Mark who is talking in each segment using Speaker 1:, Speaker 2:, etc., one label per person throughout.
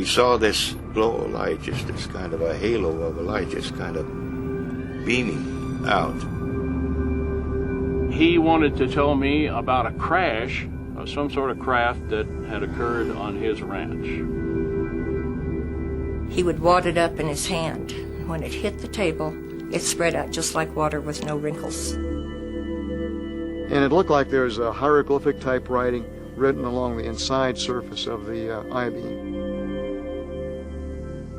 Speaker 1: We saw this glow of light, just this kind of a halo of a light, just kind of beaming out.
Speaker 2: He wanted to tell me about a crash of some sort of craft that had occurred on his ranch.
Speaker 3: He would wad it up in his hand. When it hit the table, it spread out just like water with no wrinkles.
Speaker 4: And it looked like there was a hieroglyphic type writing written along the inside surface of the I-beam.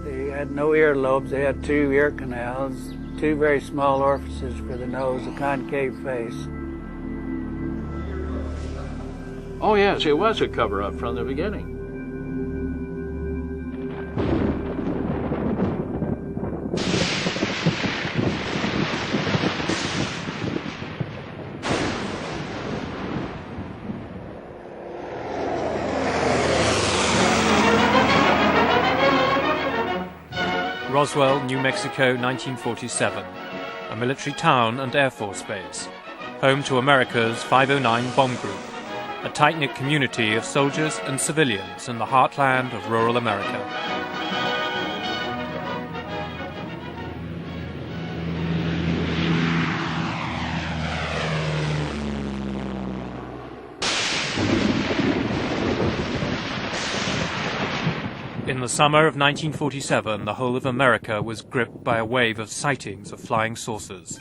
Speaker 5: They had no earlobes. They had 2 ear canals, 2 very small orifices for the nose, a concave face.
Speaker 2: Oh yes, it was a cover-up from the beginning.
Speaker 6: Roswell, New Mexico, 1947. A military town and Air Force base. Home to America's 509 bomb group. A tight-knit community of soldiers and civilians in the heartland of rural America. In the summer of 1947, the whole of America was gripped by a wave of sightings of flying saucers.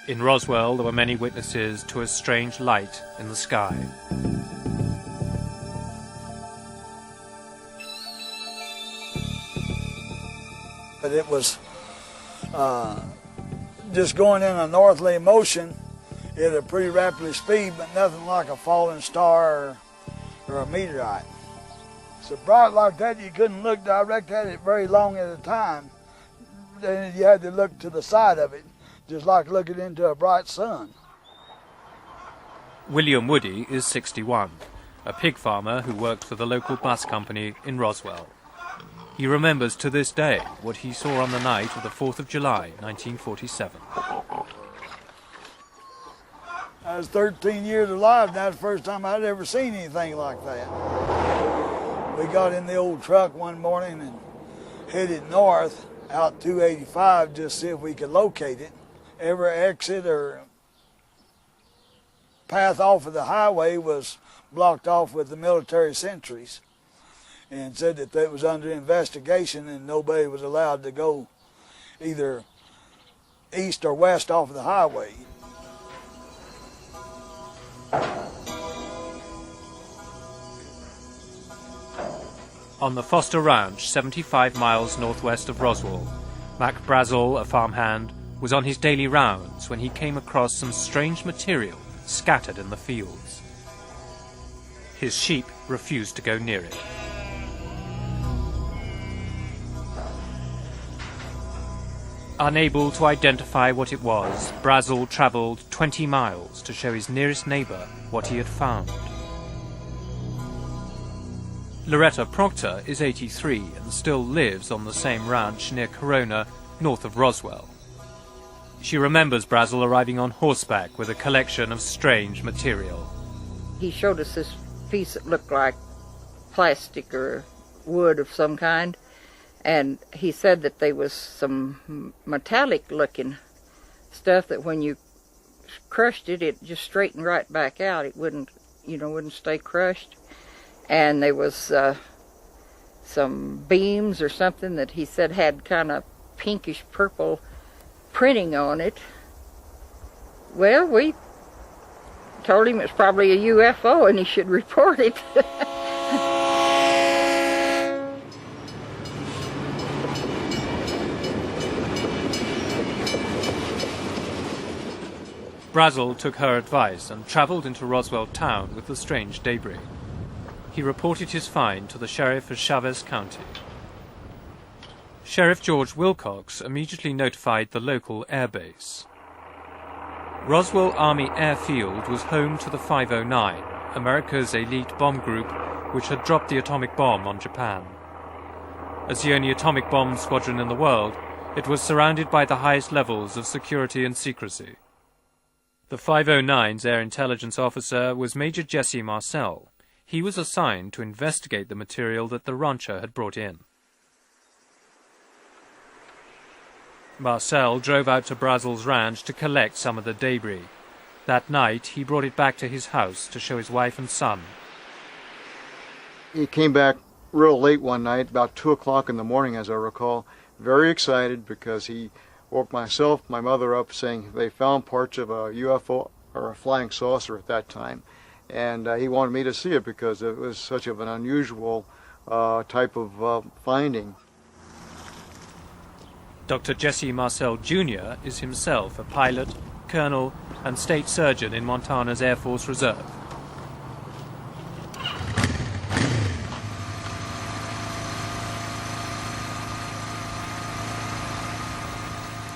Speaker 6: In Roswell, there were many witnesses to a strange light in the sky.
Speaker 7: But it was just going in a northerly motion at a pretty rapid speed, but nothing like a falling star or a meteorite. So bright like that, you couldn't look direct at it very long at a time. Then you had to look to the side of it, just like looking into a bright sun.
Speaker 6: William Woody is 61, a pig farmer who worked for the local bus company in Roswell. He remembers to this day what he saw on the night of the 4th of July, 1947.
Speaker 7: I was 13 years alive, and that's the first time I'd ever seen anything like that. We got in the old truck one morning and headed north out 285 just to see if we could locate it. Every exit or path off of the highway was blocked off with the military sentries, and said that it was under investigation and nobody was allowed to go either east or west off of the highway.
Speaker 6: On the Foster Ranch, 75 miles northwest of Roswell, Mac Brazel, a farmhand, was on his daily rounds when he came across some strange material scattered in the fields. His sheep refused to go near it. Unable to identify what it was, Brazel travelled 20 miles to show his nearest neighbour what he had found. Loretta Proctor is 83 and still lives on the same ranch near Corona, north of Roswell. She remembers Brazel arriving on horseback with a collection of strange material.
Speaker 8: He showed us this piece that looked like plastic or wood of some kind, and he said that there was some metallic-looking stuff that when you crushed it, it just straightened right back out. It wouldn't stay crushed. And there was some beams or something that he said had kind of pinkish purple printing on it. Well, we told him it's probably a UFO and he should report it.
Speaker 6: Brazel took her advice and travelled into Roswell town with the strange debris. He reported his find to the sheriff of Chavez County. Sheriff George Wilcox immediately notified the local air base. Roswell Army Airfield was home to the 509, America's elite bomb group which had dropped the atomic bomb on Japan. As the only atomic bomb squadron in the world, it was surrounded by the highest levels of security and secrecy. The 509's air intelligence officer was Major Jesse Marcel. he was assigned to investigate the material that the rancher had brought in. Marcel drove out to Brazel's ranch to collect some of the debris. That night, he brought it back to his house to show his wife and son.
Speaker 4: He came back real late one night, about 2 o'clock in the morning, as I recall, very excited because he woke myself, my mother up, saying they found parts of a UFO or a flying saucer at that time. And he wanted me to see it because it was such of an unusual type of finding.
Speaker 6: Dr. Jesse Marcel Jr. is himself a pilot, colonel, and state surgeon in Montana's Air Force Reserve.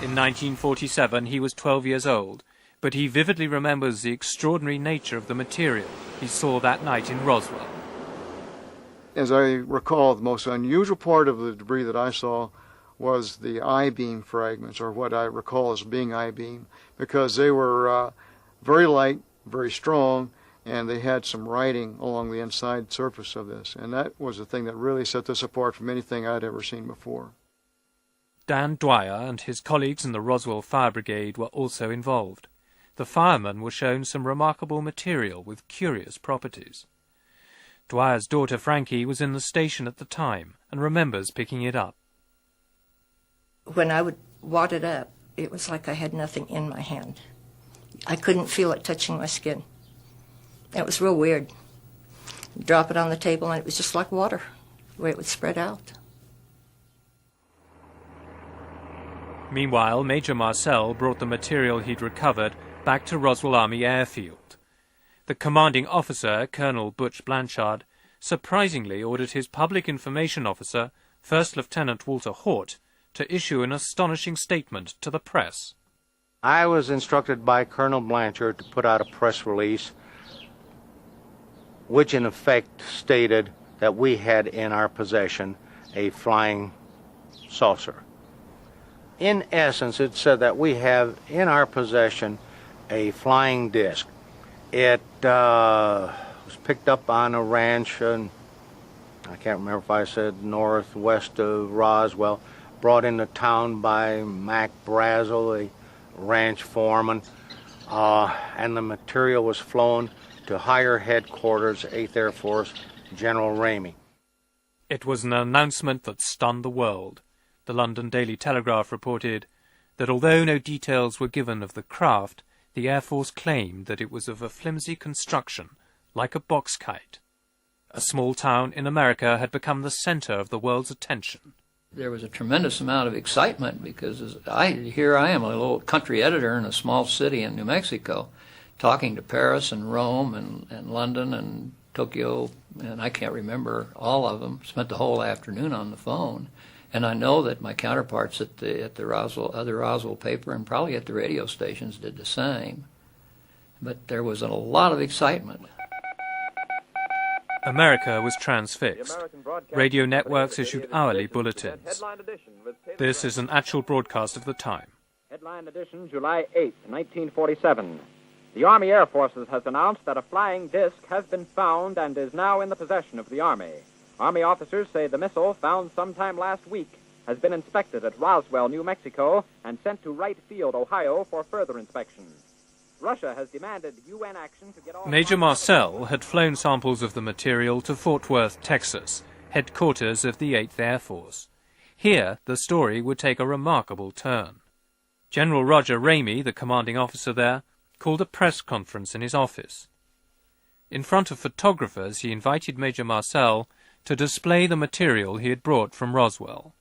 Speaker 6: In 1947, he was 12 years old, but he vividly remembers the extraordinary nature of the material he saw that night in Roswell.
Speaker 4: As I recall, the most unusual part of the debris that I saw was the I-beam fragments, or what I recall as being I-beam, because they were very light, very strong, and they had some writing along the inside surface of this. And that was the thing that really set this apart from anything I'd ever seen before.
Speaker 6: Dan Dwyer and his colleagues in the Roswell Fire Brigade were also involved. The firemen were shown some remarkable material with curious properties. Dwyer's daughter Frankie was in the station at the time and remembers picking it up.
Speaker 3: When I would wad it up, it was like I had nothing in my hand. I couldn't feel it touching my skin. It was real weird. Drop it on the table and it was just like water, the way it would spread out.
Speaker 6: Meanwhile, Major Marcel brought the material he'd recovered back to Roswell Army Airfield. The commanding officer, Colonel Butch Blanchard, surprisingly ordered his public information officer, First Lieutenant Walter Hort, to issue an astonishing statement to the press.
Speaker 9: I was instructed by Colonel Blanchard to put out a press release which in effect stated that we had in our possession a flying saucer. In essence, it said that we have in our possession a flying disc. It was picked up on a ranch, and I can't remember if I said northwest of Roswell, brought into town by Mac Brazel, a ranch foreman, and the material was flown to higher headquarters, 8th Air Force, General Ramey.
Speaker 6: It was an announcement that stunned the world. The London Daily Telegraph reported that although no details were given of the craft, the Air Force claimed that it was of a flimsy construction, like a box kite. A small town in America had become the center of the world's attention.
Speaker 10: There was a tremendous amount of excitement because here I am, a little country editor in a small city in New Mexico, talking to Paris and Rome and London and Tokyo, and I can't remember all of them. Spent the whole afternoon on the phone. And I know that my counterparts at the Roswell paper and probably at the radio stations did the same. But there was a lot of excitement.
Speaker 6: America was transfixed. Radio networks issued hourly bulletins. This is an actual broadcast of the time.
Speaker 11: Headline edition, July 8, 1947. The Army Air Forces has announced that a flying disc has been found and is now in the possession of the Army. Army officers say the missile, found sometime last week, has been inspected at Roswell, New Mexico, and sent to Wright Field, Ohio, for further inspection. Russia has demanded UN action to get all...
Speaker 6: Major Marcel had flown samples of the material to Fort Worth, Texas, headquarters of the 8th Air Force. Here, the story would take a remarkable turn. General Roger Ramey, the commanding officer there, called a press conference in his office. In front of photographers, he invited Major Marcel to display the material he had brought from Roswell.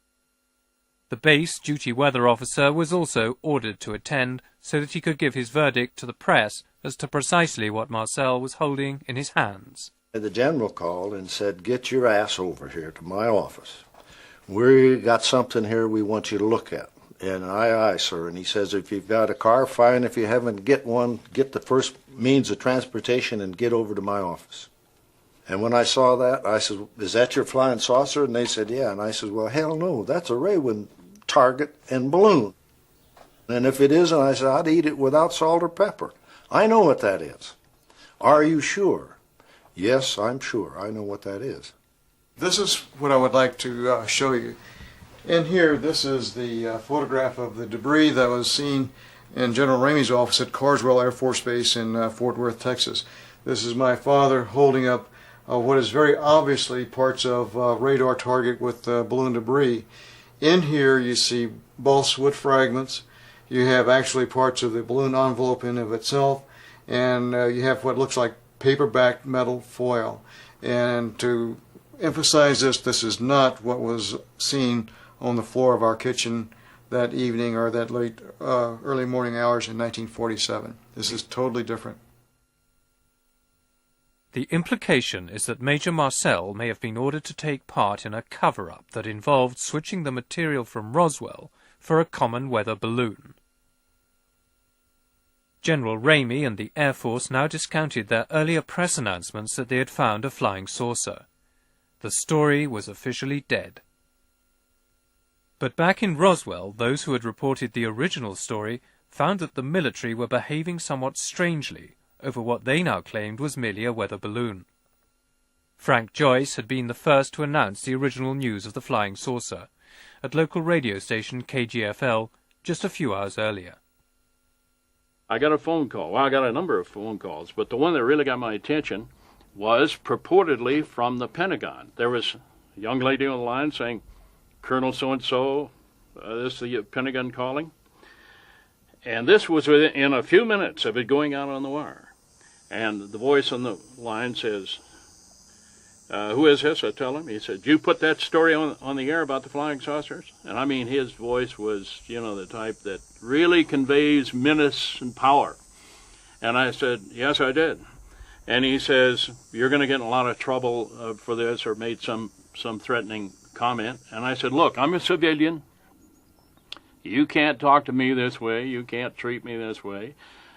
Speaker 6: The base duty weather officer was also ordered to attend so that he could give his verdict to the press as to precisely what Marcel was holding in his hands.
Speaker 12: The general called and said, "Get your ass over here to my office. We got something here we want you to look at." And aye, sir. And he says, "If you've got a car, fine. If you haven't, get one. Get the first means of transportation and get over to my office." And when I saw that, I said, "Is that your flying saucer?" And they said, "Yeah." And I said, "Well, hell no, that's a Raywin target and balloon. And if it isn't," I said, "I'd eat it without salt or pepper. I know what that is." "Are you sure?" Yes, I'm sure. I know what that is.
Speaker 4: This is what I would like to show you. In here, this is the photograph of the debris that was seen in General Ramey's office at Carswell Air Force Base in Fort Worth, Texas. This is my father holding up what is very obviously parts of radar target with balloon debris. In here you see balsa fragments. You have actually parts of the balloon envelope in of itself, and you have what looks like paper-backed metal foil. And to emphasize this, this is not what was seen on the floor of our kitchen that evening or that late early morning hours in 1947. This is totally different.
Speaker 6: The implication is that Major Marcel may have been ordered to take part in a cover-up that involved switching the material from Roswell for a common weather balloon. General Ramey and the Air Force now discounted their earlier press announcements that they had found a flying saucer. The story was officially dead. But back in Roswell, those who had reported the original story found that the military were behaving somewhat strangely over what they now claimed was merely a weather balloon. Frank Joyce had been the first to announce the original news of the flying saucer at local radio station KGFL just a few hours earlier.
Speaker 2: I got a phone call. Well, I got a number of phone calls, but the one that really got my attention was purportedly from the Pentagon. There was a young lady on the line saying, "Colonel so-and-so, this is the Pentagon calling." And this was within a few minutes of it going out on the wire. And the voice on the line says, "Who is this?" I tell him. He said, "You put that story on the air about the flying saucers?" And I mean, his voice was, the type that really conveys menace and power. And I said, "Yes, I did." And he says, "You're going to get in a lot of trouble for this," or made some threatening comment. And I said, "Look, I'm a civilian. You can't talk to me this way. You can't treat me this way.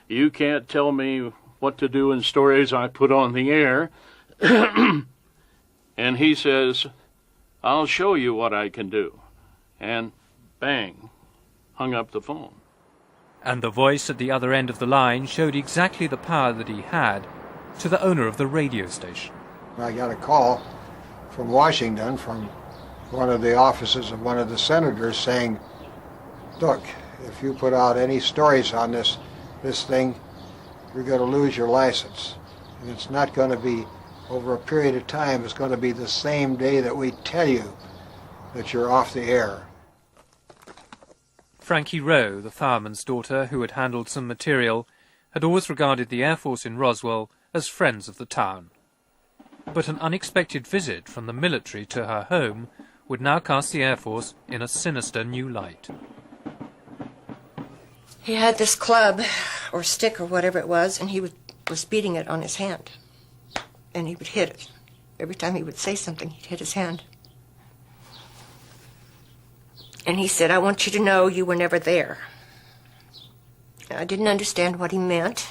Speaker 2: You can't tell me what to do in stories I put on the air." And he says, "I'll show you what I can do." And bang, hung up the phone.
Speaker 6: And the voice at the other end of the line showed exactly the power that he had to the owner of the radio station.
Speaker 13: I got a call from Washington from one of the offices of one of the senators saying, "Look, if you put out any stories on this thing, you're going to lose your license. And it's not going to be over a period of time. It's going to be the same day that we tell you that you're off the air."
Speaker 6: Frankie Rowe, the fireman's daughter who had handled some material, had always regarded the Air Force in Roswell as friends of the town. But an unexpected visit from the military to her home would now cast the Air Force in a sinister new light.
Speaker 3: He had this club or stick or whatever it was, and he was beating it on his hand. And he would hit it. Every time he would say something, he'd hit his hand. And he said, "I want you to know you were never there." And I didn't understand what he meant,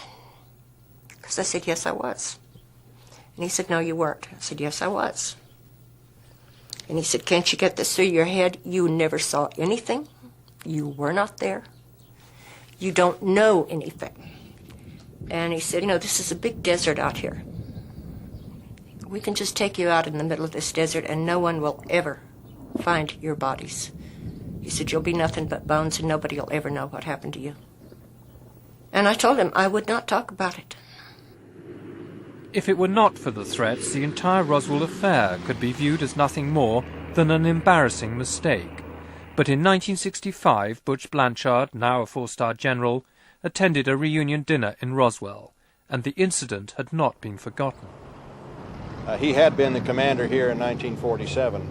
Speaker 3: because I said, "Yes, I was." And he said, "No, you weren't." I said, "Yes, I was." And he said, "Can't you get this through your head? You never saw anything. You were not there. You don't know anything." And he said, "This is a big desert out here. We can just take you out in the middle of this desert and no one will ever find your bodies." He said, "You'll be nothing but bones and nobody will ever know what happened to you." And I told him I would not talk about it.
Speaker 6: If it were not for the threats, the entire Roswell affair could be viewed as nothing more than an embarrassing mistake. But in 1965, Butch Blanchard, now a four-star general, attended a reunion dinner in Roswell, and the incident had not been forgotten.
Speaker 9: He had been the commander here in 1947,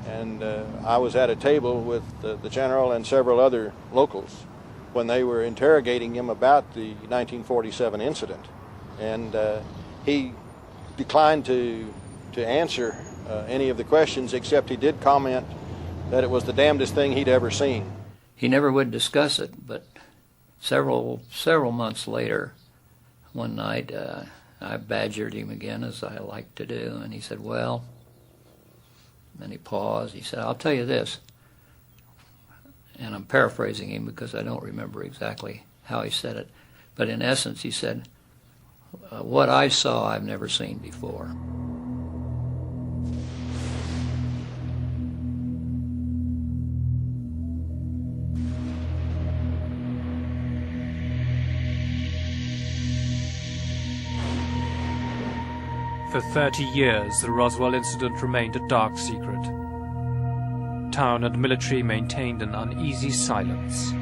Speaker 9: and I was at a table with the general and several other locals when they were interrogating him about the 1947 incident, and he declined to answer any of the questions, except he did comment that it was the damnedest thing he'd ever seen.
Speaker 10: He never would discuss it, but several months later, one night, I badgered him again, as I like to do, and he said, "Well," and he paused, he said, "I'll tell you this," and I'm paraphrasing him because I don't remember exactly how he said it, but in essence he said, what I saw I've never seen before.
Speaker 6: For 30 years, the Roswell incident remained a dark secret. Town and military maintained an uneasy silence.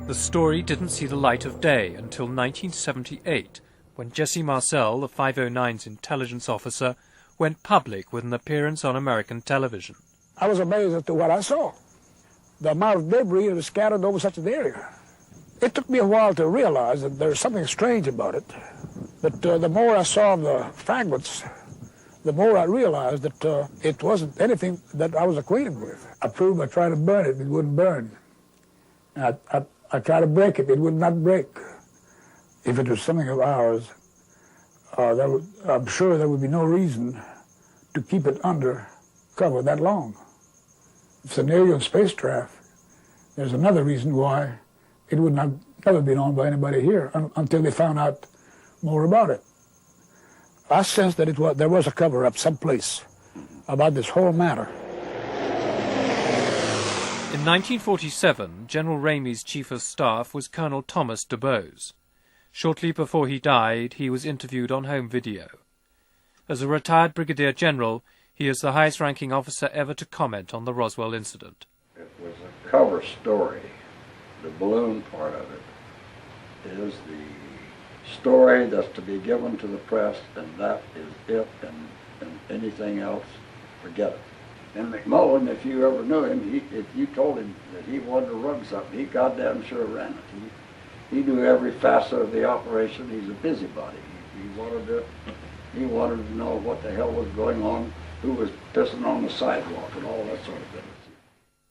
Speaker 6: The story didn't see the light of day until 1978, when Jesse Marcel, the 509's intelligence officer, went public with an appearance on American television.
Speaker 14: I was amazed as to what I saw. The amount of debris that was scattered over such an area. It took me a while to realize that there's something strange about it. But the more I saw the fragments, the more I realized that it wasn't anything that I was acquainted with. I proved by trying to burn it, it wouldn't burn. I tried to break it, it would not break. If it was something of ours, I'm sure there would be no reason to keep it under cover that long. If it's an alien spacecraft, there's another reason why it would not never be known by anybody here until they found out more about it. I sensed that there was a cover-up someplace about this whole matter.
Speaker 6: In 1947, General Ramey's chief of staff was Colonel Thomas DuBose. Shortly before he died, he was interviewed on home video. As a retired brigadier general, he is the highest-ranking officer ever to comment on the Roswell incident.
Speaker 15: It was a cover story. The balloon part of it is the story that's to be given to the press, and that is it, and anything else, forget it. And McMullen, if you ever knew him, if you told him that he wanted to run something, he goddamn sure ran it. He knew every facet of the operation. He's a busybody. He wanted to know what the hell was going on, who was pissing on the sidewalk, and all that sort of thing.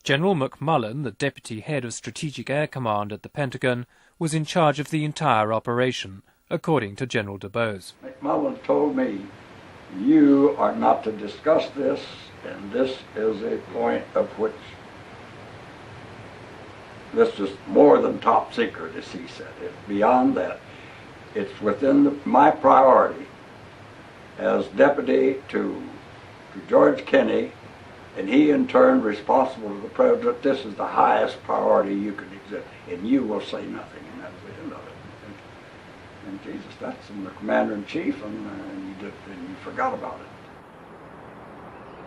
Speaker 6: General McMullen, the deputy head of Strategic Air Command at the Pentagon, was in charge of the entire operation, according to General DuBose.
Speaker 15: McMullen told me, you are not to discuss this, and this is a point of which this is more than top secret, as he said. It's beyond that. It's within my priority as deputy to George Kenney, and he in turn responsible to the president. This is the highest priority you can exist, and you will say nothing, and that's the end of it. And Jesus, that's from the commander-in-chief, and you forgot about it.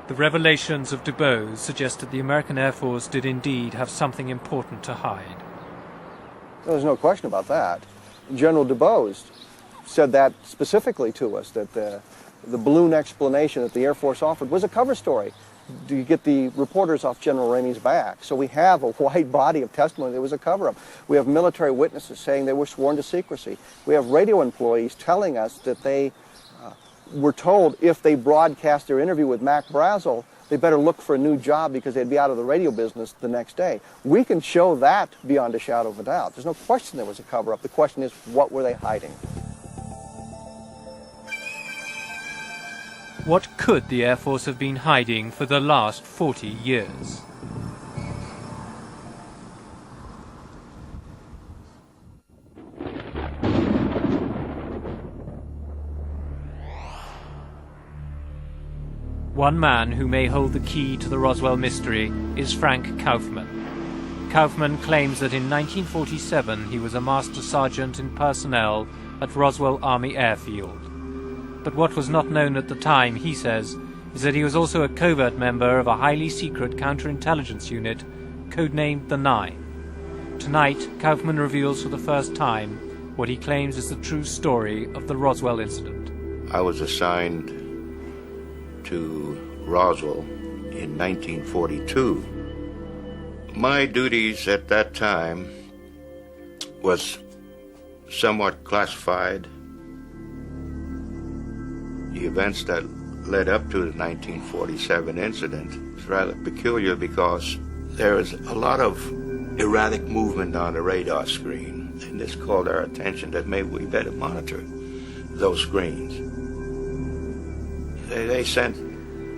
Speaker 6: The revelations of DuBose suggest that the American Air Force did indeed have something important to hide.
Speaker 16: There's no question about that. General DuBose said that specifically to us, that the balloon explanation that the Air Force offered was a cover story to get the reporters off General Ramey's back. So we have a wide body of testimony that was a cover-up. We have military witnesses saying they were sworn to secrecy. We have radio employees telling us that they were told if they broadcast their interview with Mac Brazel, they better look for a new job because they'd be out of the radio business the next day. We can show that beyond a shadow of a doubt. There's no question there was a cover-up. The question is, what were they hiding?
Speaker 6: What could the Air Force have been hiding for the last 40 years? One man who may hold the key to the Roswell mystery is Frank Kaufman. Kaufman claims that in 1947 he was a master sergeant in personnel at Roswell Army Airfield. But what was not known at the time, he says, is that he was also a covert member of a highly secret counterintelligence unit codenamed the Nine. Tonight, Kaufman reveals for the first time what he claims is the true story of the Roswell incident.
Speaker 1: I was assigned to Roswell in 1942. My duties at that time was somewhat classified. The events that led up to the 1947 incident is rather peculiar because there is a lot of erratic movement on the radar screen, and this called our attention that maybe we better monitor those screens. They sent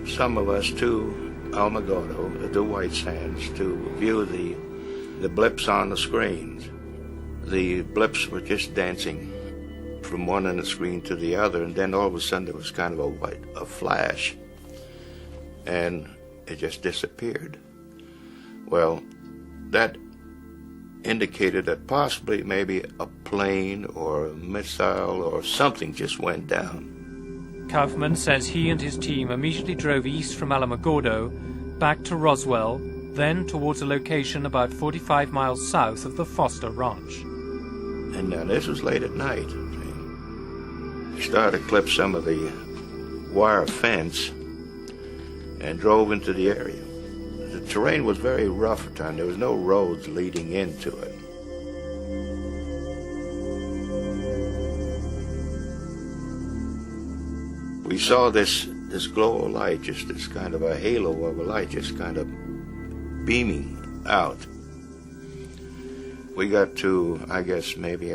Speaker 1: some of us to Alamogordo, the White Sands, to view the the blips on the screens. The blips were just dancing from one end of the screen to the other, and then all of a sudden there was kind of a flash, and it just disappeared. Well, that indicated that possibly maybe a plane or a missile or something just went down.
Speaker 6: Kaufman says he and his team immediately drove east from Alamogordo, back to Roswell, then towards a location about 45 miles south of the Foster Ranch.
Speaker 1: And this was late at night. We started to clip some of the wire fence and drove into the area. The terrain was very rough at the time. There was no roads leading into it. We saw this glow of light, just this kind of a halo of a light, just kind of beaming out. We got to, I guess, maybe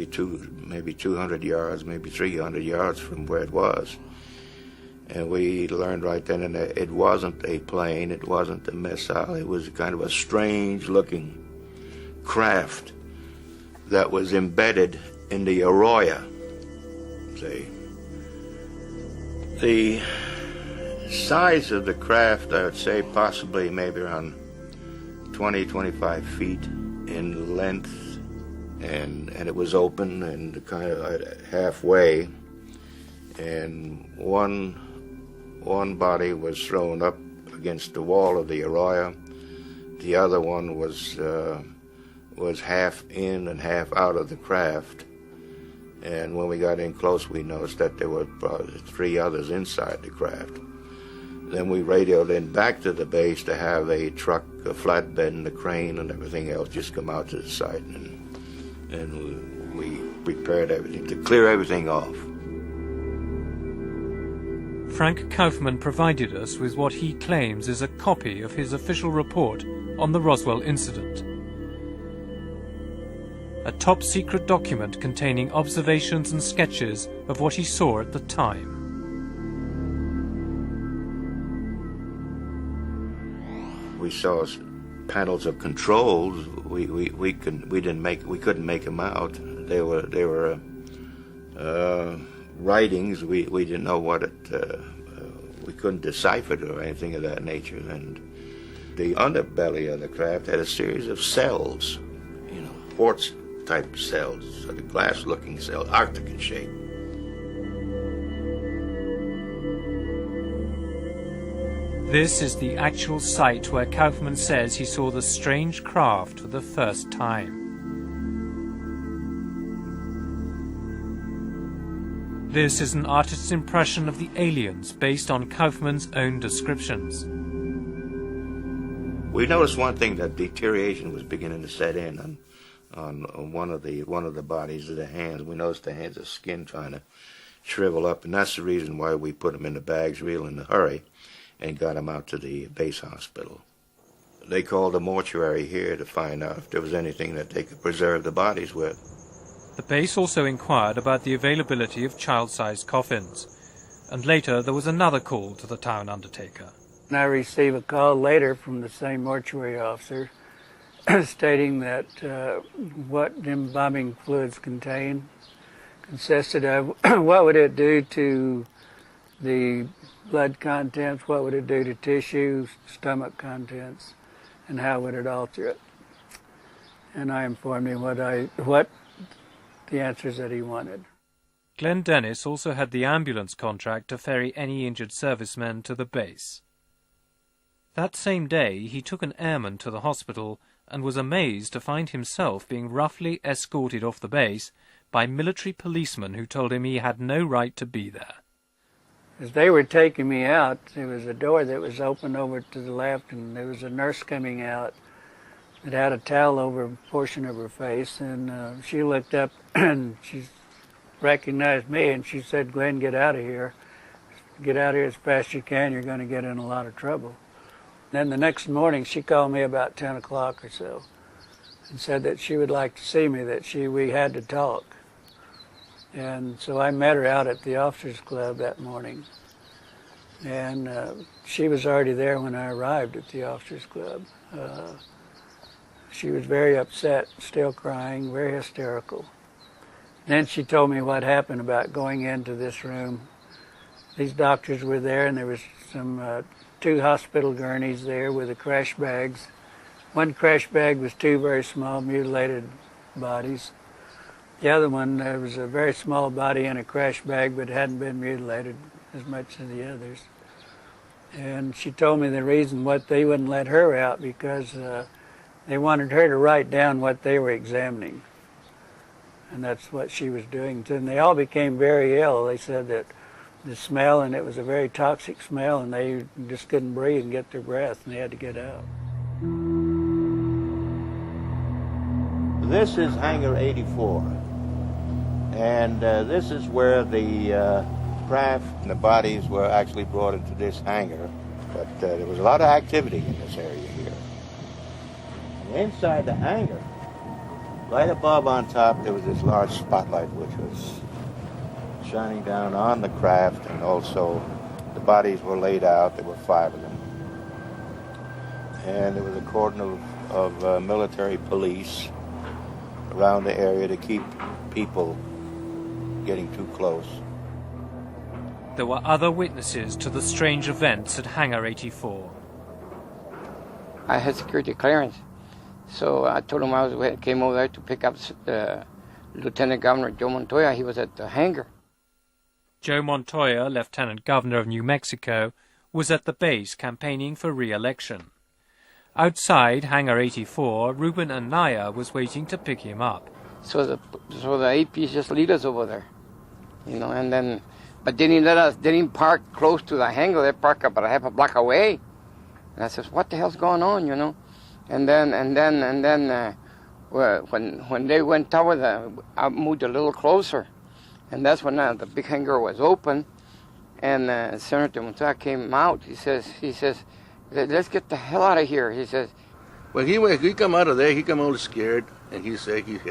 Speaker 1: 200 yards, maybe 300 yards from where it was. And we learned right then and there it wasn't a plane, it wasn't a missile, it was kind of a strange-looking craft that was embedded in the arroyo. See? The size of the craft, I would say possibly maybe around 20, 25 feet in length, and it was open and kind of halfway, and one body was thrown up against the wall of the arroyo. The other one was half in and half out of the craft. And when we got in close, we noticed that there were probably 3 others inside the craft. Then we radioed in back to the base to have a truck, a flatbed, and a crane and everything else just come out to the site, and we prepared everything to clear everything off.
Speaker 6: Frank Kaufman provided us with what he claims is a copy of his official report on the Roswell incident. A top-secret document containing observations and sketches of what he saw at the time.
Speaker 1: We saw panels of controls. We couldn't make them out. They were writings. We didn't know what it. We couldn't decipher it or anything of that nature. And the underbelly of the craft had a series of cells, quartz-type cells, sort of glass-looking cells, Arctic in shape.
Speaker 6: This is the actual site where Kaufman says he saw the strange craft for the first time. This is an artist's impression of the aliens based on Kaufman's own descriptions.
Speaker 1: We noticed one thing, that deterioration was beginning to set in on one of the bodies of the hands. We noticed the hands of skin trying to shrivel up, and that's the reason why we put them in the bags real in a hurry and got them out to the base hospital. They called the mortuary here to find out if there was anything that they could preserve the bodies with.
Speaker 6: The base also inquired about the availability of child-sized coffins, and later there was another call to the town undertaker.
Speaker 5: And I received a call later from the same mortuary officer stating that what embalming fluids consisted of, what would it do to the blood contents, what would it do to tissue, stomach contents, and how would it alter it. And I informed him what the answers that he wanted.
Speaker 6: Glenn Dennis also had the ambulance contract to ferry any injured servicemen to the base. That same day, he took an airman to the hospital and was amazed to find himself being roughly escorted off the base by military policemen who told him he had no right to be there.
Speaker 5: As they were taking me out, there was a door that was open over to the left, and there was a nurse coming out that had a towel over a portion of her face, and she looked up and she recognized me, and she said, "Glenn, get out of here. Get out of here as fast as you can. You're going to get in a lot of trouble." Then the next morning, she called me about 10 o'clock or so and said that she would like to see me, that we had to talk. And so I met her out at the Officers Club that morning. And she was already there when I arrived at the Officers Club. She was very upset, still crying, very hysterical. Then she told me what happened about going into this room. These doctors were there, and there was some 2 hospital gurneys there with the crash bags. One crash bag was 2 very small mutilated bodies. The other one, there was a very small body in a crash bag, but hadn't been mutilated as much as the others. And she told me the reason what they wouldn't let her out because they wanted her to write down what they were examining. And that's what she was doing. And they all became very ill. They said that the smell, and it was a very toxic smell, and they just couldn't breathe and get their breath, and they had to get out.
Speaker 9: This is Hangar 84, and this is where the craft and the bodies were actually brought into this hangar. But there was a lot of activity in this area here. And inside the hangar, right above on top, there was this large spotlight which was shining down on the craft, and also the bodies were laid out. There were 5 of them. And there was a cordon of military police around the area to keep people getting too close.
Speaker 6: There were other witnesses to the strange events at Hangar 84.
Speaker 17: I had security clearance, so I told him I came over there to pick up Lieutenant Governor Joe Montoya. He was at the hangar.
Speaker 6: Joe Montoya, Lieutenant Governor of New Mexico, was at the base campaigning for re-election. Outside Hangar 84, Ruben Anaya was waiting to pick him up.
Speaker 17: So the APs just lead us over there, you know, and then, but they didn't park close to the hangar. They parked about a half a block away. And I says, what the hell's going on, you know? And then when they went toward I moved a little closer, and that's when the big hangar was open, and Senator Montoya came out. He says, let's get the hell out of here. He says.
Speaker 1: When he come out of there, he come all scared, and he said his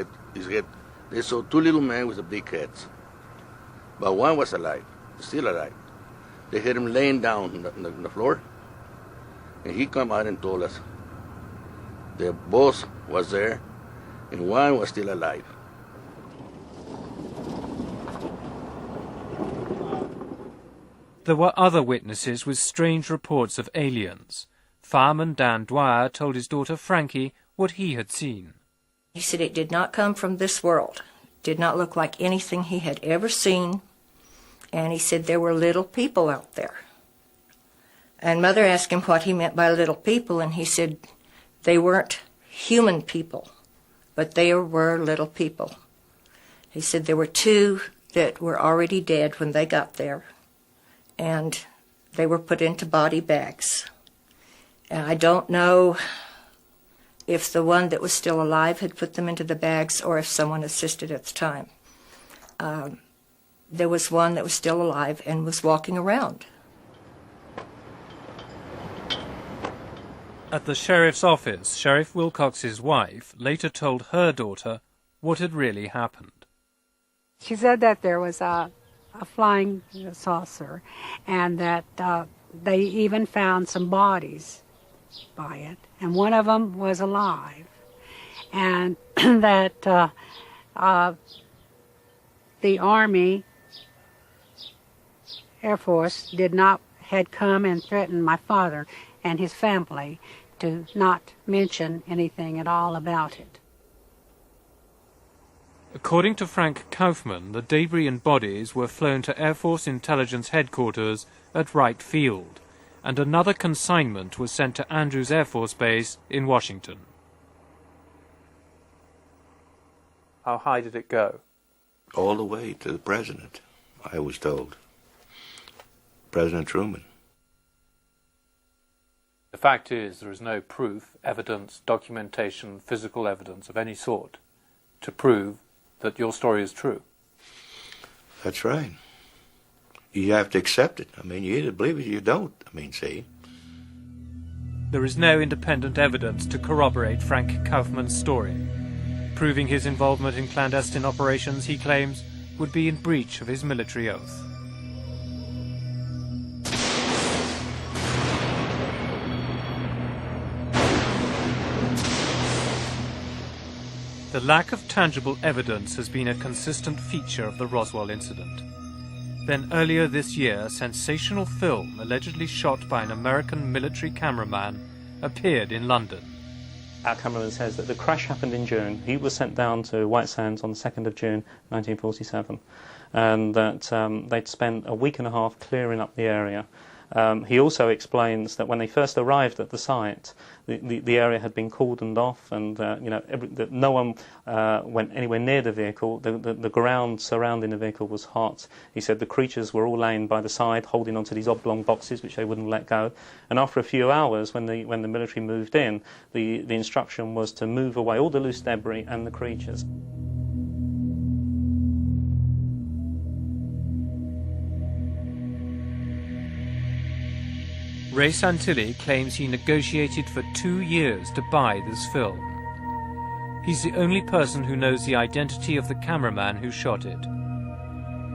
Speaker 1: head. They saw 2 little men with the big heads, but one was alive, still alive. They had him laying down on the floor, and he come out and told us their boss was there, and one was still alive.
Speaker 6: There were other witnesses with strange reports of aliens. Fireman Dan Dwyer told his daughter Frankie what he had seen.
Speaker 3: He said it did not come from this world. Did not look like anything he had ever seen. And he said there were little people out there. And Mother asked him what he meant by little people, and he said they weren't human people, but they were little people. He said there were 2 that were already dead when they got there, and they were put into body bags. And I don't know if the one that was still alive had put them into the bags or if someone assisted at the time. There was one that was still alive and was walking around.
Speaker 6: At the sheriff's office, Sheriff Wilcox's wife later told her daughter what had really happened.
Speaker 18: She said that there was a flying saucer, and that they even found some bodies by it, and one of them was alive, and that the Army, Air Force had come and threatened my father and his family to not mention anything at all about it.
Speaker 6: According to Frank Kaufman, the debris and bodies were flown to Air Force Intelligence Headquarters at Wright Field, and another consignment was sent to Andrews Air Force Base in Washington. How high did it go?
Speaker 1: All the way to the president, I was told. President Truman.
Speaker 6: The fact is, there is no proof, evidence, documentation, physical evidence of any sort to prove that your story is true.
Speaker 1: That's right. You have to accept it. I mean, you either believe it or you don't. I mean, see.
Speaker 6: There is no independent evidence to corroborate Frank Kaufman's story. Proving his involvement in clandestine operations, he claims, would be in breach of his military oath. The lack of tangible evidence has been a consistent feature of the Roswell incident. Then earlier this year, sensational film allegedly shot by an American military cameraman appeared in London.
Speaker 19: Our cameraman says that the crash happened in June. He was sent down to White Sands on the 2nd of June 1947, and that they'd spent a week and a half clearing up the area. He also explains that when they first arrived at the site, the area had been cordoned off, and that no one went anywhere near the vehicle. The ground surrounding the vehicle was hot. He said the creatures were all laying by the side, holding onto these oblong boxes which they wouldn't let go. And after a few hours, when the military moved in, the instruction was to move away all the loose debris and the creatures.
Speaker 6: Ray Santilli claims he negotiated for 2 years to buy this film. He's the only person who knows the identity of the cameraman who shot it.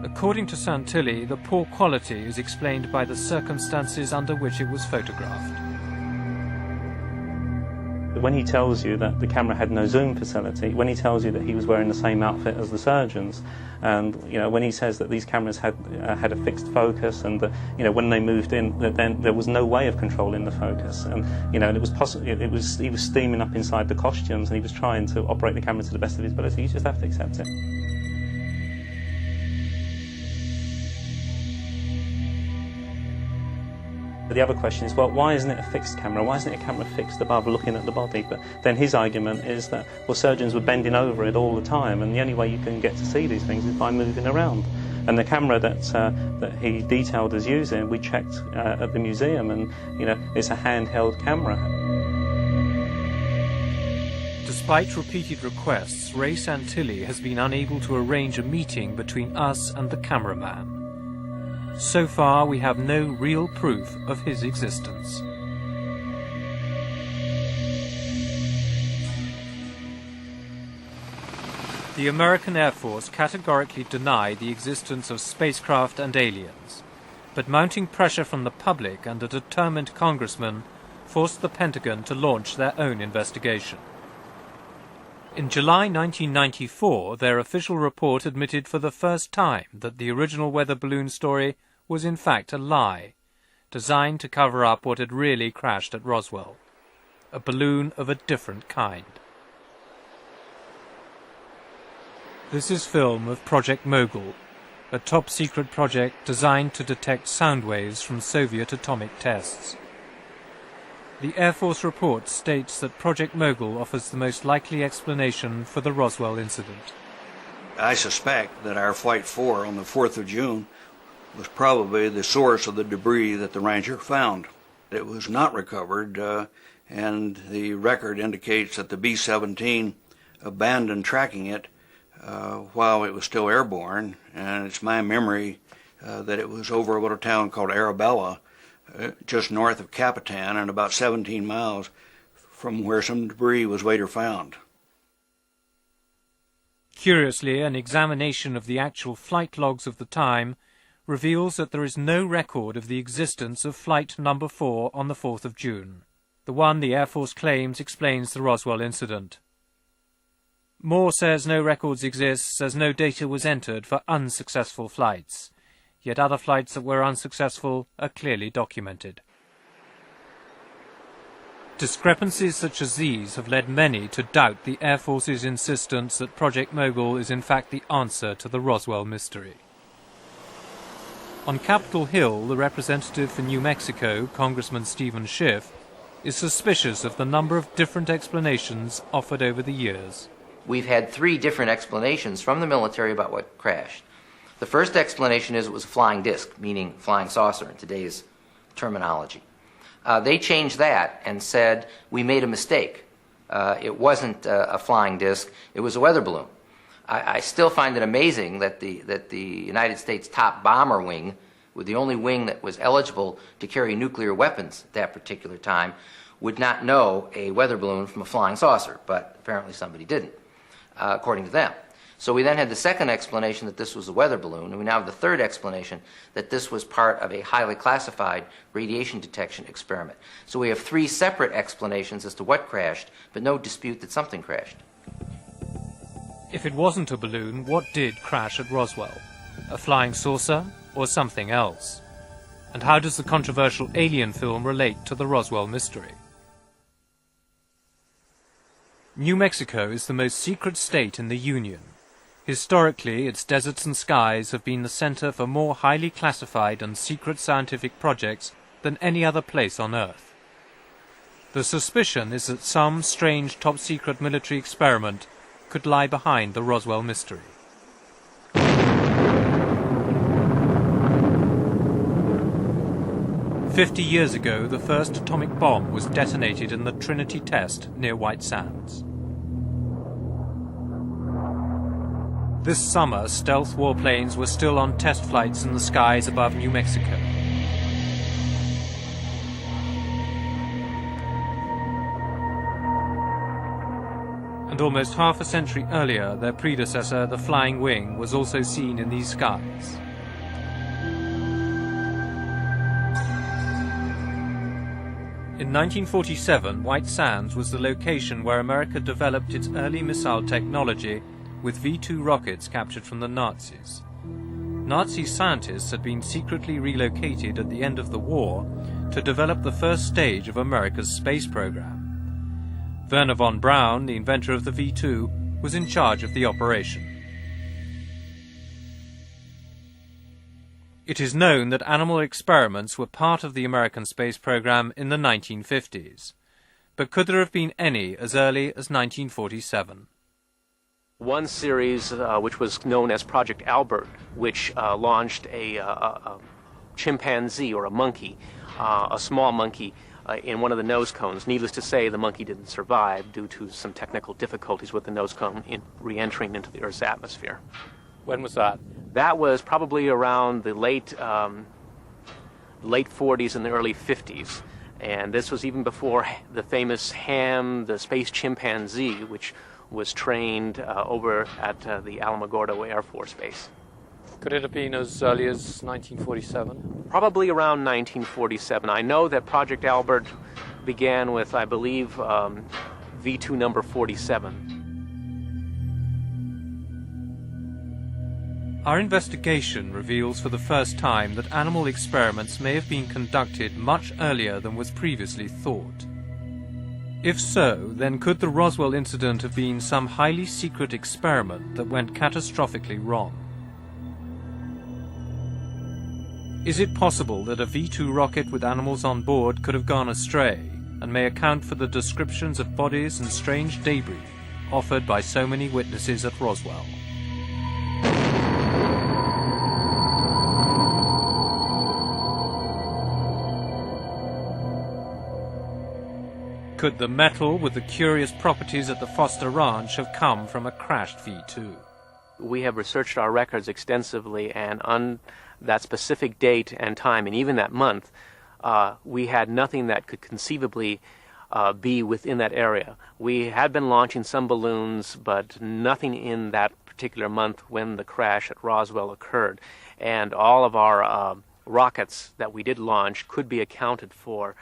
Speaker 6: According to Santilli, the poor quality is explained by the circumstances under which it was photographed.
Speaker 19: When he tells you that the camera had no zoom facility, when he tells you that he was wearing the same outfit as the surgeons, and when he says that these cameras had a fixed focus, and that when they moved in, that then there was no way of controlling the focus, and it was possible. He was steaming up inside the costumes, and he was trying to operate the camera to the best of his ability. You just have to accept it. The other question is, well, why isn't it a fixed camera? Why isn't it a camera fixed above looking at the body? But then his argument is that, well, surgeons were bending over it all the time, and the only way you can get to see these things is by moving around. And the camera that he detailed as using, we checked at the museum, and it's a handheld camera.
Speaker 6: Despite repeated requests, Ray Santilli has been unable to arrange a meeting between us and the cameraman. So far, we have no real proof of his existence. The American Air Force categorically denied the existence of spacecraft and aliens, but mounting pressure from the public and a determined congressman forced the Pentagon to launch their own investigation. In July 1994, their official report admitted for the first time that the original weather balloon story was in fact a lie, designed to cover up what had really crashed at Roswell, a balloon of a different kind. This is film of Project Mogul, a top-secret project designed to detect sound waves from Soviet atomic tests. The Air Force report states that Project Mogul offers the most likely explanation for the Roswell incident.
Speaker 20: I suspect that our Flight 4 on the 4th of June was probably the source of the debris that the Ranger found. It was not recovered, and the record indicates that the B-17 abandoned tracking it while it was still airborne, and it's my memory that it was over a little town called Arabella, just north of Capitan and about 17 miles from where some debris was later found.
Speaker 6: Curiously, an examination of the actual flight logs of the time reveals that there is no record of the existence of Flight Number 4 on the 4th of June. The one the Air Force claims explains the Roswell incident. Moore says no records exist, as no data was entered for unsuccessful flights, yet other flights that were unsuccessful are clearly documented. Discrepancies such as these have led many to doubt the Air Force's insistence that Project Mogul is in fact the answer to the Roswell mystery. On Capitol Hill, the representative for New Mexico, Congressman Stephen Schiff, is suspicious of the number of different explanations offered over the years.
Speaker 21: We've had 3 different explanations from the military about what crashed. The first explanation is it was a flying disc, meaning flying saucer in today's terminology. They changed that and said we made a mistake. It wasn't a flying disc, it was a weather balloon. I still find it amazing that the United States top bomber wing, with the only wing that was eligible to carry nuclear weapons at that particular time, would not know a weather balloon from a flying saucer, but apparently somebody didn't, according to them. So we then had the second explanation that this was a weather balloon, and we now have the third explanation that this was part of a highly classified radiation detection experiment. So we have 3 separate explanations as to what crashed, but no dispute that something crashed.
Speaker 6: If it wasn't a balloon, what did crash at Roswell? A flying saucer or something else? And how does the controversial Alien film relate to the Roswell mystery? New Mexico is the most secret state in the Union. Historically, its deserts and skies have been the center for more highly classified and secret scientific projects than any other place on Earth. The suspicion is that some strange top-secret military experiment could lie behind the Roswell mystery. "50 years ago, the first atomic bomb was detonated in the Trinity test near White Sands. This summer, stealth warplanes were still on test flights in the skies above New Mexico. And almost half a century earlier, their predecessor, the Flying Wing, was also seen in these skies. In 1947, White Sands was the location where America developed its early missile technology with V-2 rockets captured from the Nazis. Nazi scientists had been secretly relocated at the end of the war to develop the first stage of America's space program. Werner von Braun, the inventor of the V-2, was in charge of the operation. It is known that animal experiments were part of the American space program in the 1950s. But could there have been any as early as 1947?
Speaker 7: One series, which was known as Project Albert, which launched a chimpanzee or a monkey, a small monkey, in one of the nose cones. Needless to say, the monkey didn't survive due to some technical difficulties with the nose cone in re-entering into the Earth's atmosphere.
Speaker 2: When was that?
Speaker 7: That was probably around the late 40s and the early 50s. And this was even before the famous Ham, the space chimpanzee, which was trained over at the Alamogordo Air Force Base.
Speaker 2: Could it have been as early as 1947?
Speaker 7: Probably around 1947. I know that Project Albert began with, I believe, V2 number 47.
Speaker 6: Our investigation reveals for the first time that animal experiments may have been conducted much earlier than was previously thought. If so, then could the Roswell incident have been some highly secret experiment that went catastrophically wrong? Is it possible that a V-2 rocket with animals on board could have gone astray and may account for the descriptions of bodies and strange debris offered by so many witnesses at Roswell? Could the metal with the curious properties at the Foster Ranch have come from a crashed V-2?
Speaker 7: We have researched our records extensively, and on that specific date and time, and even that month, we had nothing that could conceivably be within that area. We had been launching some balloons, but nothing in that particular month when the crash at Roswell occurred. And all of our rockets that we did launch could be accounted for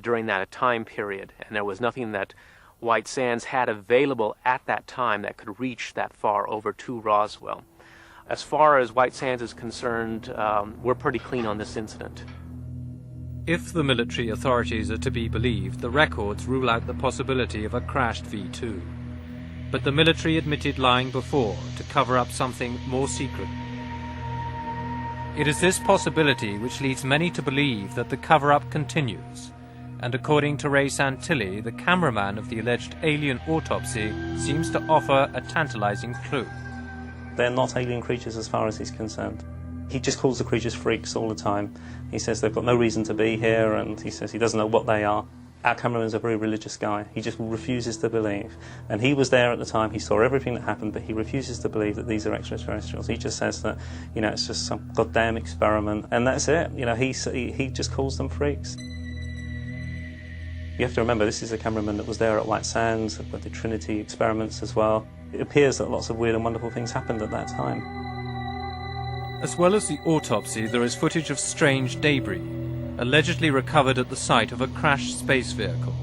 Speaker 7: during that time period, and there was nothing that White Sands had available at that time that could reach that far over to Roswell. As far as White Sands is concerned, we're pretty clean on this incident.
Speaker 6: If the military authorities are to be believed, the records rule out the possibility of a crashed V-2. But the military admitted lying before to cover up something more secret. It is this possibility which leads many to believe that the cover-up continues. And according to Ray Santilli, the cameraman of the alleged alien autopsy seems to offer a tantalizing clue.
Speaker 19: They're not alien creatures as far as he's concerned. He just calls the creatures freaks all the time. He says they've got no reason to be here, and he says he doesn't know what they are. Our cameraman's a very religious guy. He just refuses to believe. And he was there at the time, he saw everything that happened, but he refuses to believe that these are extraterrestrials. He just says that, it's just some goddamn experiment, and that's it. He just calls them freaks. You have to remember, this is a cameraman that was there at White Sands, with the Trinity experiments as well. It appears that lots of weird and wonderful things happened at that time.
Speaker 6: As well as the autopsy, there is footage of strange debris, allegedly recovered at the site of a crashed space vehicle.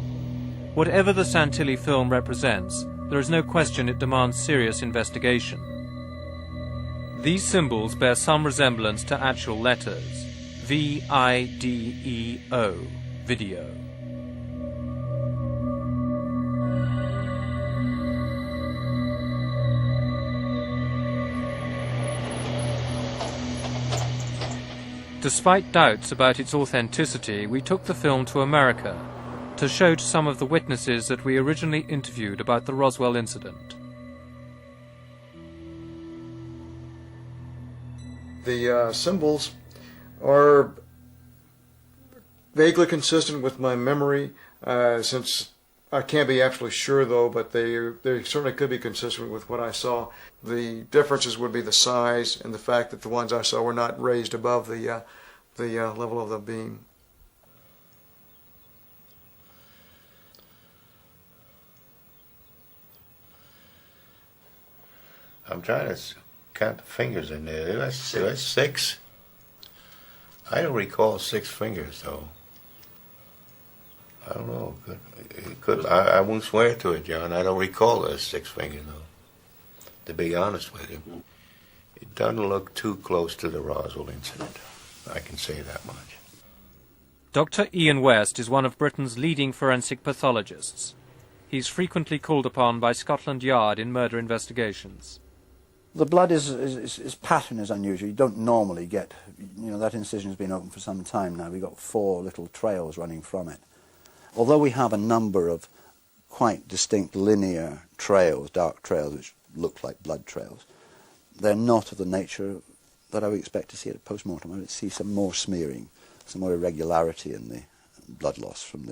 Speaker 6: Whatever the Santilli film represents, there is no question it demands serious investigation. These symbols bear some resemblance to actual letters. V-I-D-E-O, video. Despite doubts about its authenticity, we took the film to America to show to some of the witnesses that we originally interviewed about the Roswell incident.
Speaker 4: The symbols are vaguely consistent with my memory, since I can't be absolutely sure though, but they certainly could be consistent with what I saw. The differences would be the size and the fact that the ones I saw were not raised above the level of the beam.
Speaker 1: I'm trying to count the fingers in there. There was 6. I don't recall 6 fingers though. I don't know. It could. I won't swear to it, John. I don't recall those 6 fingers though. To be honest with you, it doesn't look too close to the Roswell incident. I can say that much.
Speaker 6: Dr. Ian West is one of Britain's leading forensic pathologists. He's frequently called upon by Scotland Yard in murder investigations.
Speaker 8: The blood pattern is unusual. You don't normally get, that incision has been open for some time now. We've got 4 little trails running from it. Although we have a number of quite distinct linear trails, dark trails, which look like blood trails, they're not of the nature that I would expect to see at a post-mortem. I would see some more smearing, some more irregularity in the blood loss from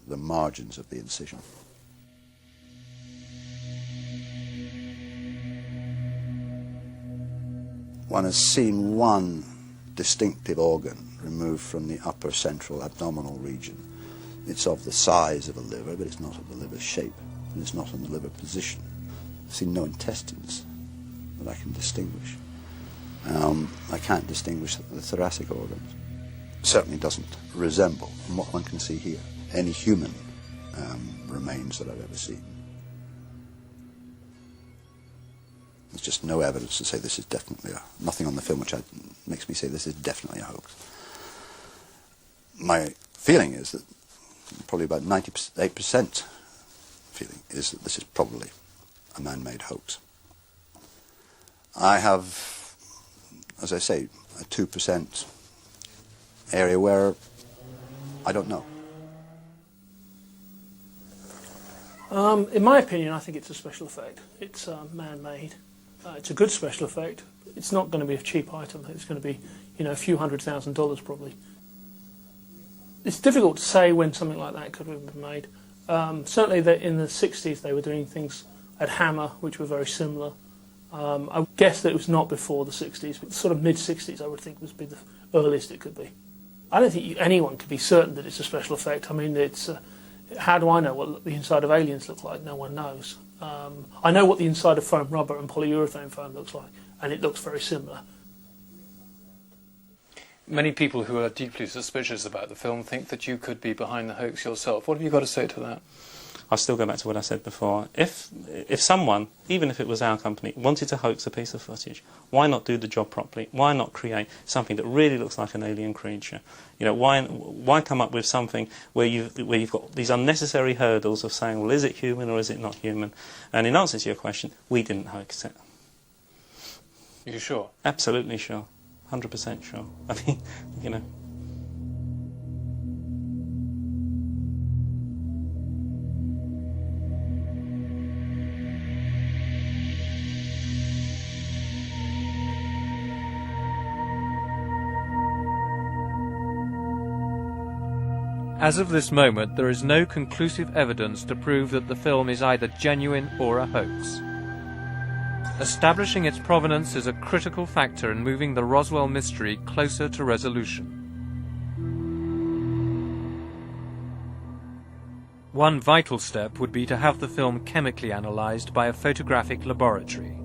Speaker 8: the margins of the incision. One has seen one distinctive organ removed from the upper central abdominal region. It's of the size of a liver, but it's not of the liver shape, and it's not in the liver position. I've seen no intestines that I can distinguish. I can't distinguish the thoracic organs. It certainly doesn't resemble, from what one can see here, any human remains that I've ever seen. There's just no evidence to say this is definitely nothing on the film which makes me say this is definitely a hoax. My feeling is that probably about 98% feeling is that this is probably a man-made hoax. I have, as I say, a 2% area where I don't know.
Speaker 22: In my opinion, I think it's a special effect. It's man-made. It's a good special effect. It's not going to be a cheap item. It's going to be, a few $100,000 probably. It's difficult to say when something like that could have been made. Certainly in the 60s they were doing things at Hammer, which were very similar. I would guess that it was not before the 60s, but sort of mid-60s I would think would be the earliest it could be. I don't think anyone could be certain that it's a special effect. I mean, it's how do I know what the inside of aliens look like? No one knows. I know what the inside of foam rubber and polyurethane foam looks like, and it looks very similar.
Speaker 23: Many people who are deeply suspicious about the film think that you could be behind the hoax yourself. What have you got to say to that?
Speaker 19: I'll still go back to what I said before. If someone, even if it was our company, wanted to hoax a piece of footage, why not do the job properly? Why not create something that really looks like an alien creature? Why come up with something where you've got these unnecessary hurdles of saying, well, is it human or is it not human? And in answer to your question, we didn't hoax it.
Speaker 23: Are you sure?
Speaker 19: Absolutely sure. 100% sure. I mean,
Speaker 6: As of this moment, there is no conclusive evidence to prove that the film is either genuine or a hoax. Establishing its provenance is a critical factor in moving the Roswell mystery closer to resolution. One vital step would be to have the film chemically analysed by a photographic laboratory.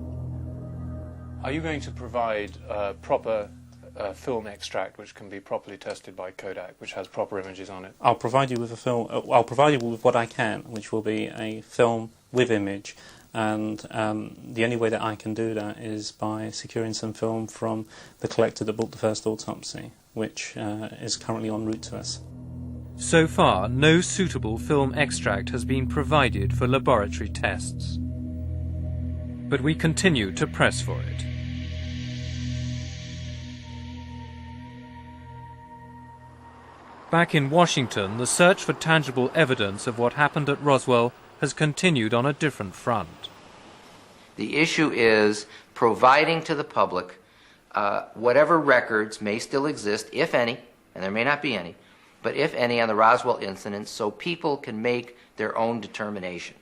Speaker 23: Are you going to provide proper film extract which can be properly tested by Kodak, which has proper images on it?
Speaker 19: I'll provide you with a film. I'll provide you with what I can, which will be a film with image, and the only way that I can do that is by securing some film from the collector that bought the first autopsy, which is currently en route to us.
Speaker 6: So far, no suitable film extract has been provided for laboratory tests. But we continue to press for it. Back in Washington, the search for tangible evidence of what happened at Roswell has continued on a different front.
Speaker 21: The issue is providing to the public whatever records may still exist, if any, and there may not be any, but if any, on the Roswell incident, so people can make their own determination.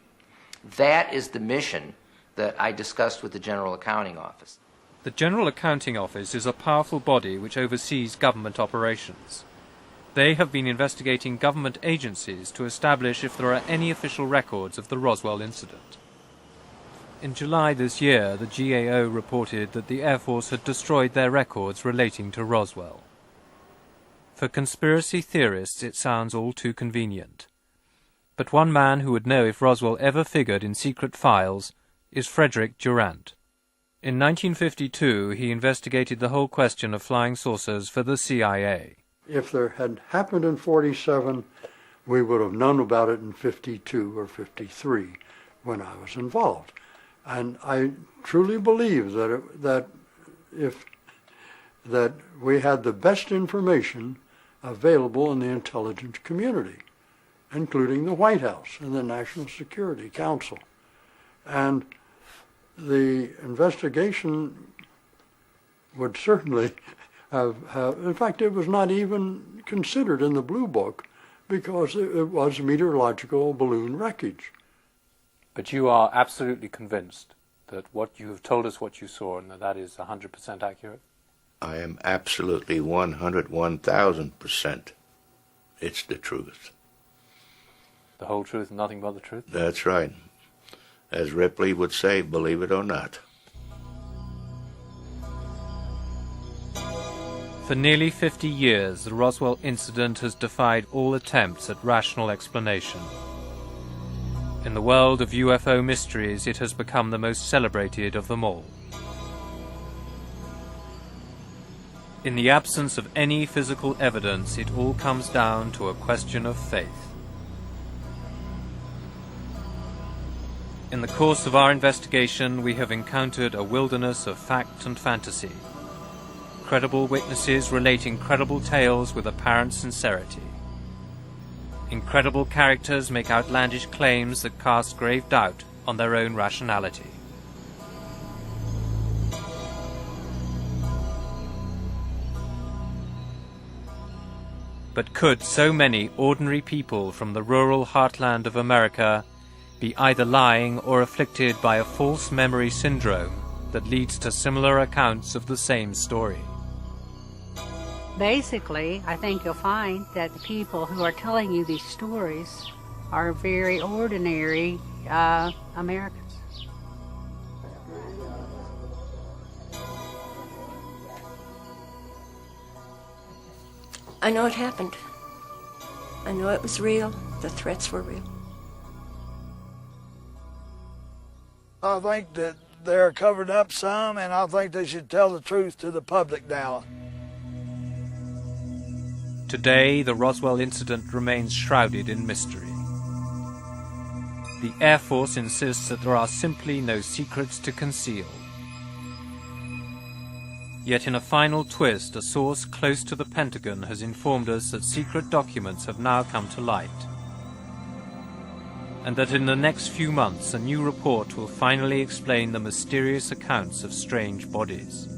Speaker 21: That is the mission that I discussed with the General Accounting Office.
Speaker 6: The General Accounting Office is a powerful body which oversees government operations. They have been investigating government agencies to establish if there are any official records of the Roswell incident. In July this year, the GAO reported that the Air Force had destroyed their records relating to Roswell. For conspiracy theorists, it sounds all too convenient. But one man who would know if Roswell ever figured in secret files is Frederick Durant. In 1952, he investigated the whole question of flying saucers for the CIA.
Speaker 11: If there had happened in 47, we would have known about it in 52 or 53 when I was involved. And I truly believe that we had the best information available in the intelligence community, including the White House and the National Security Council. And the investigation would certainly have, in fact, it was not even considered in the Blue Book because it was meteorological balloon wreckage.
Speaker 23: But you are absolutely convinced that what you have told us, what you saw, and that is 100% accurate?
Speaker 1: I am absolutely 101,000%. It's the truth.
Speaker 23: The whole truth and nothing but the truth?
Speaker 1: That's right. As Ripley would say, believe it or not.
Speaker 6: For nearly 50 years, the Roswell incident has defied all attempts at rational explanation. In the world of UFO mysteries, it has become the most celebrated of them all. In the absence of any physical evidence, it all comes down to a question of faith. In the course of our investigation, we have encountered a wilderness of fact and fantasy. Credible witnesses relate incredible tales with apparent sincerity. Incredible characters make outlandish claims that cast grave doubt on their own rationality. But could so many ordinary people from the rural heartland of America be either lying or afflicted by a false memory syndrome that leads to similar accounts of the same story?
Speaker 18: Basically, I think you'll find that the people who are telling you these stories are very ordinary Americans.
Speaker 3: I know it happened. I know it was real. The threats were real.
Speaker 12: I think that they're covered up some, and I think they should tell the truth to the public now.
Speaker 6: Today, the Roswell incident remains shrouded in mystery. The Air Force insists that there are simply no secrets to conceal. Yet in a final twist, a source close to the Pentagon has informed us that secret documents have now come to light, and that in the next few months a new report will finally explain the mysterious accounts of strange bodies.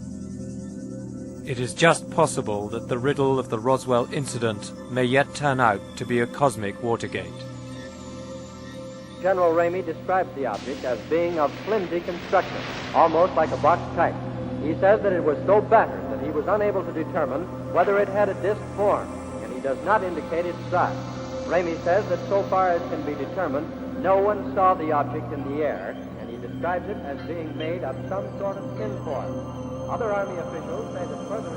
Speaker 6: It is just possible that the riddle of the Roswell incident may yet turn out to be a cosmic Watergate.
Speaker 13: General Ramey describes the object as being of flimsy construction, almost like a box type. He says that it was so battered that he was unable to determine whether it had a disc form, and he does not indicate its size. Ramey says that so far as can be determined, no one saw the object in the air, and he describes it as being made of some sort of tin foil. Other Army officials say that further